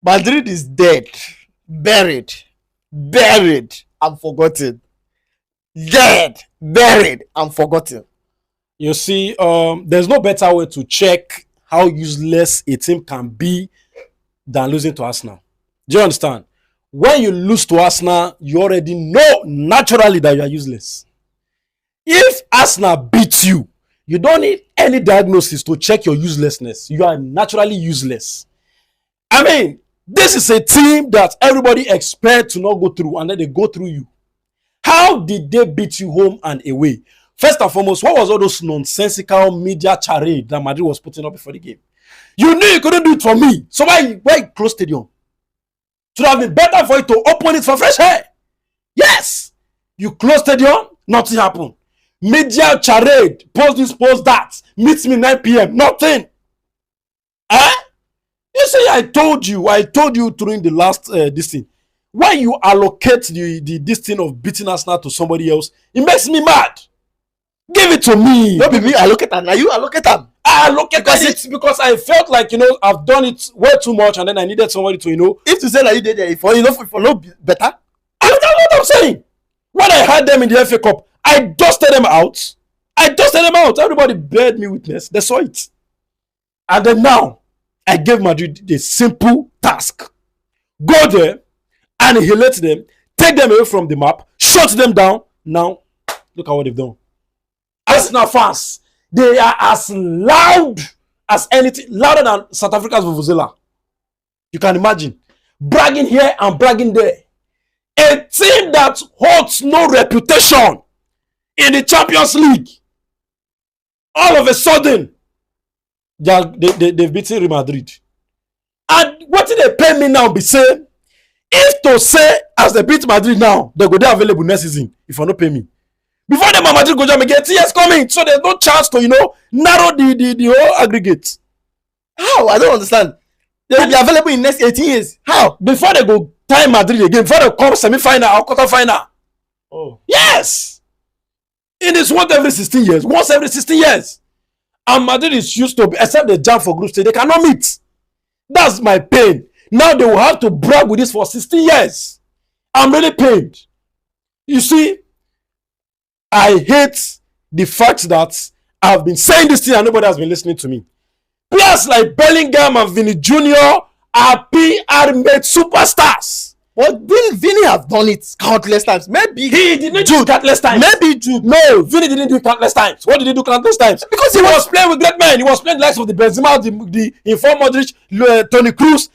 Madrid is dead, buried, and forgotten. Dead, buried, and forgotten. You see, there's no better way to check how useless a team can be than losing to Arsenal. Do you understand? When you lose to Arsenal, you already know naturally that you are useless. If Arsenal beats you, you don't need any diagnosis to check your uselessness. You are naturally useless. I mean, this is a team that everybody expects to not go through, and then they go through you. How did they beat you home and away? First and foremost, what was all those nonsensical media charade that Madrid was putting up before the game? You knew you couldn't do it for me. So why close stadium? It would have been better for you to open it for fresh air. Yes. You close stadium, nothing happened. Media charade, post this, post that. Meet me 9 p.m. Nothing. Eh? You see, I told you during the last this thing. When you allocate this thing of beating Arsenal to somebody else, it makes me mad. Give it to me. Not be me allocate them. Now you allocate them. I allocated it because I felt like, I've done it way too much, and then I needed somebody to, If to say that you did it for no better. That's what I'm saying. When I had them in the FA Cup, I dusted them out. Everybody bared me witness. They saw it. And then now, I gave Madrid a simple task. Go there, annihilate them, take them away from the map, shut them down. Now, look at what they've done. Arsenal fans, they are as loud as anything, louder than South Africa's Vuvuzela. You can imagine. Bragging here and bragging there. A team that holds no reputation in the Champions League. All of a sudden, they've beaten Real Madrid. And what did they pay me now be saying? If to say, as they beat Madrid now, they go there available next season, if you not pay me. Before the Madrid go jam again, TS coming. So there's no chance to, narrow the whole aggregate. How? I don't understand. They will be available in next 18 years. How? Before they go tie Madrid again, before they come semi-final or quarter-final. Oh. Yes. It is once every 16 years. And Madrid is used to, except the jam for group stage, they cannot meet. That's my pain. Now they will have to brag with this for 16 years. I'm really pained. You see, I hate the fact that I've been saying this thing and nobody has been listening to me. Players like Bellingham and Vinny Jr. are PR-made superstars. But Vinny have done it countless times. Maybe he didn't do it countless times. Maybe Jude. No, Vinny didn't do it countless times. What did he do countless times? Because he was playing with great men. He was playing the likes of the Benzema, the Inform Modric, Toni Kroos,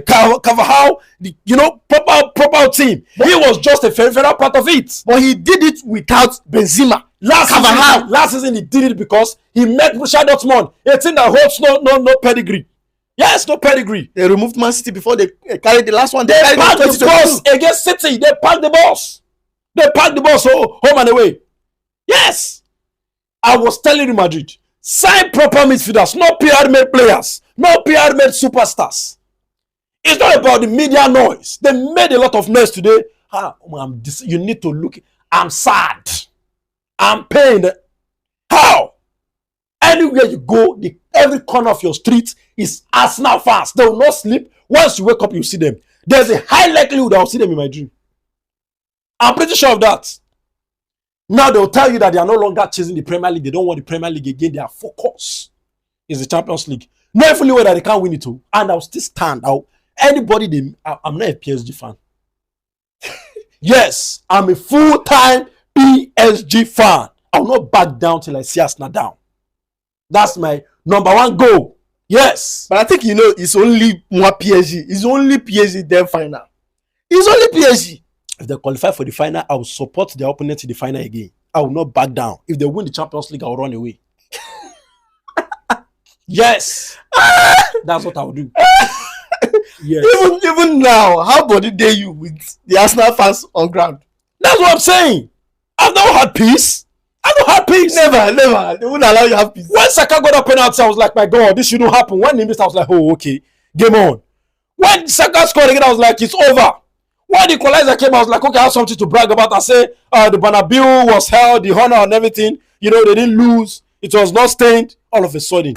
Carvajal, proper team. But he was just a very part of it. But he did it without Benzema. Last season he did it because he met Borussia Dortmund, a team that holds no pedigree. Yes, no pedigree. They removed Man City before they carried the last one. They packed the bus against City. They packed the bus. Home and away. Yes. I was telling you, Madrid, sign proper midfielders, not PR-made players, not PR-made superstars. It's not about the media noise. They made a lot of noise today. You need to look. I'm sad. I'm pained. How? Anywhere you go, every corner of your street is Arsenal fans. They will not sleep. Once you wake up, you see them. There's a high likelihood I'll see them in my dream. I'm pretty sure of that. Now they'll tell you that they are no longer chasing the Premier League. They don't want the Premier League again. Their focus is the Champions League. Knowing fully well that they can't win it too. And I'll still stand out. I'm not a PSG fan. Yes, I'm a full-time PSG fan. I will not back down till I see Arsenal down. That's my number one goal. Yes. But I think it's only more PSG. It's only PSG then final. It's only PSG. If they qualify for the final, I will support their opponent in the final again. I will not back down. If they win the Champions League, I will run away. Yes. That's what I will do. Yes. Even now, how body dare you with the Arsenal fans on ground? That's what I'm saying. I've never had peace. Never. They wouldn't allow you to have peace. When Saka got a penalty, I was like, my God, this shouldn't happen. When he missed, I was like, oh, okay, game on. When Saka scored again, I was like, it's over. When the equalizer came, I was like, okay, I have something to brag about. I say, the Bernabeu was held, the honor and everything. They didn't lose. It was not stained. All of a sudden,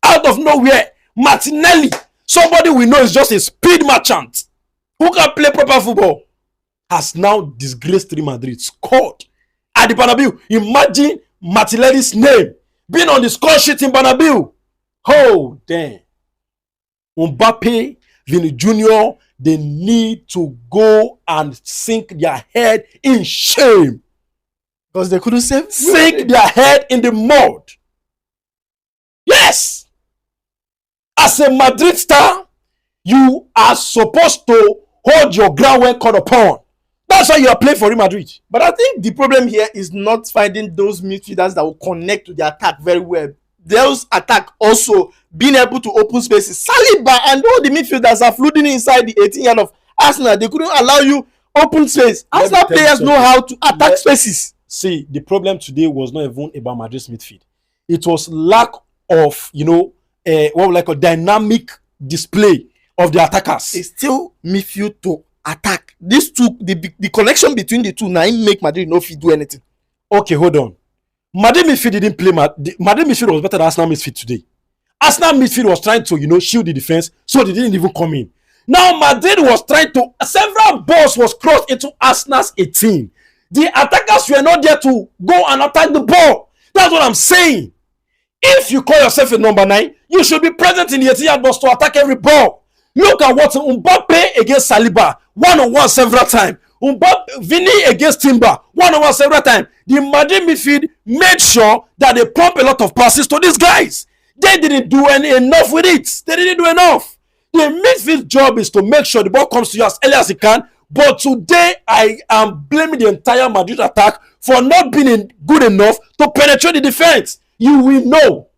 out of nowhere, Martinelli somebody we know is just a speed merchant who can play proper football, has now disgraced Real Madrid, scored at the Bernabeu. Imagine Martinelli's name being on the score sheet in Bernabeu. Oh, damn. Mbappe, Vini Jr., they need to go and sink their head in shame. Because they couldn't sink their head in the mud. Yes! As a Madrid star, you are supposed to hold your ground when called upon. That's why you are playing for Real Madrid. But I think the problem here is not finding those midfielders that will connect to the attack very well. Those attack also being able to open spaces. Saliba and all the midfielders are flooding inside the 18-yard of Arsenal. They couldn't allow you open space. Arsenal players know how to attack spaces. See, the problem today was not even about Madrid's midfield. It was lack of, what we like a dynamic display of the attackers. It's still midfield to attack. These two, the connection between the two, now make Madrid no fit do anything. Okay, hold on. Madrid midfield didn't play. Madrid midfield was better than Arsenal midfield today. Arsenal midfield was trying to, shield the defense, so they didn't even come in. Now Madrid was trying to. Several balls was crossed into Arsenal's 18. The attackers were not there to go and attack the ball. That's what I'm saying. If you call yourself a number 9, you should be present in the 18-yard box to attack every ball. Look at what Mbappe against Saliba, one-on-one several times. Vini against Timber, one-on-one several times. The Madrid midfield made sure that they pump a lot of passes to these guys. They didn't do enough with it. They didn't do enough. The midfield job is to make sure the ball comes to you as early as it can. But today, I am blaming the entire Madrid attack for not being good enough to penetrate the defense. You will know.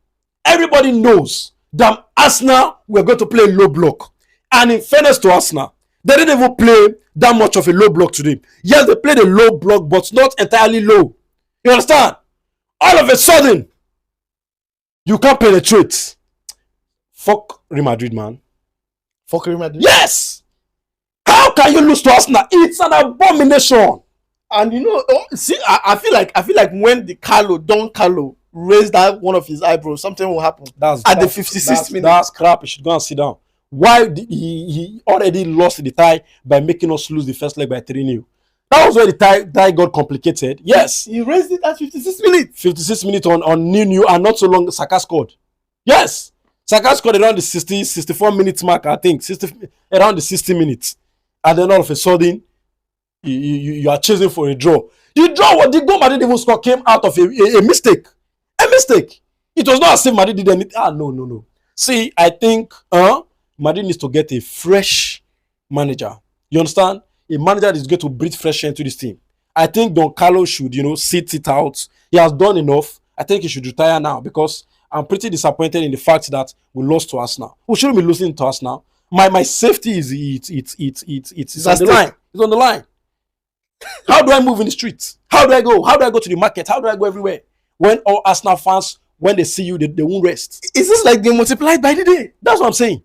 Everybody knows that Arsenal were going to play low block. And in fairness to Arsenal, they didn't even play that much of a low block today. Yes, they played a low block, but not entirely low. You understand? All of a sudden, you can't penetrate. Fuck Real Madrid, man. Fuck Real Madrid? Yes! How can you lose to Arsenal? It's an abomination. And I feel like when Don Carlo raised that one of his eyebrows, something will happen. At the 56th minute. That's crap. You should go and sit down. Why did he already lost the tie by making us lose the first leg by 3-0? That was where the tie got complicated. Yes. He raised it at 56 minutes. 56 minutes on new and not so long Saka scored. Yes. Saka scored around the 64 minutes mark, I think. Around the 60 minutes. And then all of a sudden, you are chasing for a draw. The goal Madrid even score came out of a mistake. A mistake. It was not as if Madrid did anything. No. See, I think Madrid needs to get a fresh manager. You understand? A manager that is going to breathe fresh air into this team. I think Don Carlo should, sit it out. He has done enough. I think he should retire now because I'm pretty disappointed in the fact that we lost to Arsenal. We shouldn't be losing to Arsenal. My safety is it's on the line. It's on the line. How do I move in the streets? How do I go? How do I go to the market? How do I go everywhere? When all Arsenal fans, when they see you, they won't rest. It's just like they multiplied by the day. That's what I'm saying.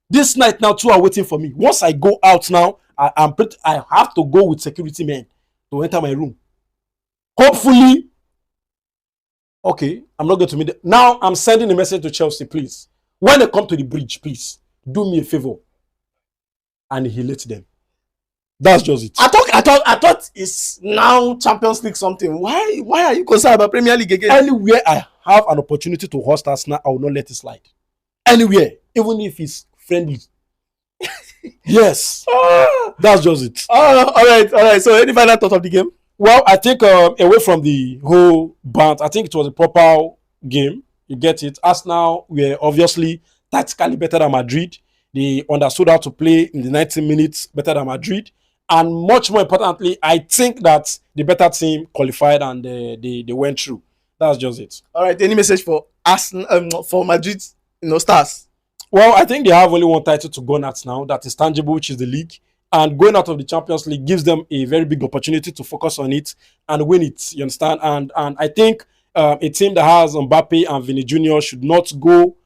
This night now, 2 are waiting for me. Once I go out now, I have to go with security men to enter my room. Hopefully, okay, I'm not going to meet them. Now I'm sending a message to Chelsea, please. When they come to the bridge, please, do me a favor and annihilate them. That's just it. I thought it's now Champions League something. Why are you concerned about Premier League again? Anywhere I have an opportunity to host Arsenal, I will not let it slide. Anywhere, even if it's friendly. Yes. That's just it. All right. So any final thought of the game? Well, I think away from the whole band, I think it was a proper game. You get it. Arsenal were obviously tactically better than Madrid. They understood how to play in the 90 minutes better than Madrid. And much more importantly, I think that the better team qualified and they went through. That's just it. All right. Any message for Arsenal, for Madrid, stars? Well, I think they have only one title to go at now that is tangible, which is the league. And going out of the Champions League gives them a very big opportunity to focus on it and win it. You understand? And I think a team that has Mbappe and Vini Jr. should not go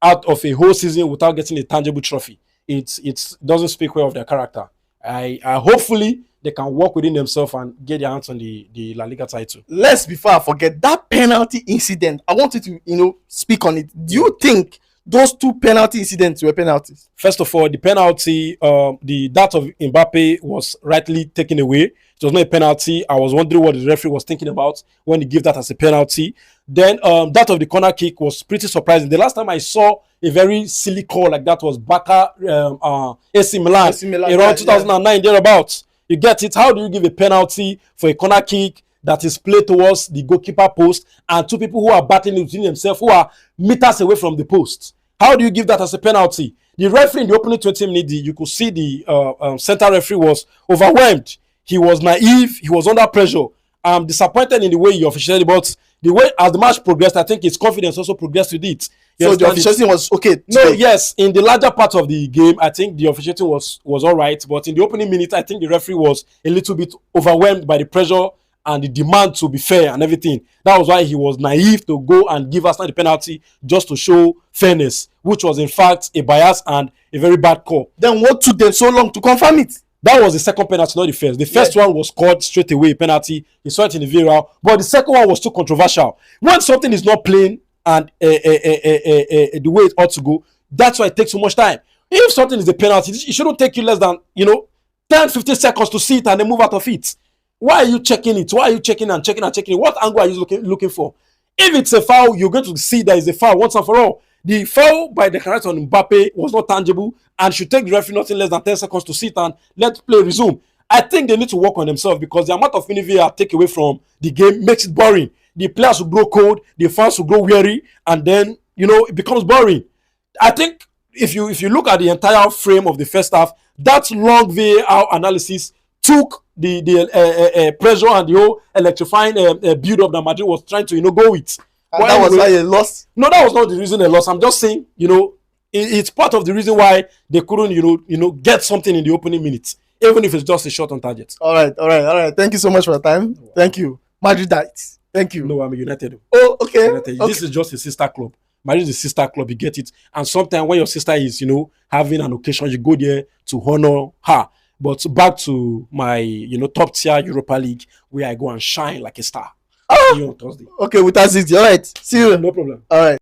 out of a whole season without getting a tangible trophy. It doesn't speak well of their character. I hopefully they can work within themselves and get their hands on the La Liga title. Before I forget, that penalty incident, I want you to speak on it. Do you think those two penalty incidents were penalties? First of all, the penalty, that of Mbappe was rightly taken away. It was not a penalty. I was wondering what the referee was thinking about when he gave that as a penalty. Then that of the corner kick was pretty surprising. The last time I saw a very silly call like that was Baka AC Milan around 2009 thereabouts. You get it? How do you give a penalty for a corner kick that is played towards the goalkeeper post and two people who are battling between themselves who are meters away from the post? How do you give that as a penalty? The referee in the opening 20 minutes, you could see the center referee was overwhelmed. He was naive. He was under pressure. I'm disappointed in the way he officiated, but the way as the match progressed, I think his confidence also progressed with it. So the officiating was okay today? No, yes. In the larger part of the game, I think the officiating was all right. But in the opening minute, I think the referee was a little bit overwhelmed by the pressure and the demand to be fair and everything. That was why he was naive to go and give Arsenal the penalty just to show fairness, which was in fact a bias and a very bad call. Then what took them so long to confirm it? That was the second penalty, not the first. The first one was called straight away penalty. He saw it in the VAR, but the second one was too controversial. When something is not plain and the way it ought to go, that's why it takes so much time. If something is a penalty, it shouldn't take you less than 10-15 seconds to see it and then move out of it. Why are you checking it? Why are you checking and checking and checking? What angle are you looking for? If it's a foul, you're going to see that it's a foul once and for all. The foul by the correct on Mbappe was not tangible and should take the referee nothing less than 10 seconds to sit and let play resume. I think they need to work on themselves because the amount of VAR take away from the game makes it boring. The players will grow cold, the fans will grow weary, and then it becomes boring. I think if you look at the entire frame of the first half, that long VAR analysis took the pressure and the whole electrifying build-up that Madrid was trying to go with. And that was why they lost? No, that was not the reason they lost. I'm just saying, it's part of the reason why they couldn't, get something in the opening minutes, even if it's just a shot on target. All right. Thank you so much for your time. Thank you. Madrid dies. Thank you. No, I'm United. Oh, okay. United. Okay. This is just a sister club. Madrid is a sister club. You get it. And sometimes when your sister is, having an occasion, you go there to honor her. But back to my, top tier Europa League, where I go and shine like a star. Oh, See you on Thursday. okay, with us, all right. See you. No problem. All right.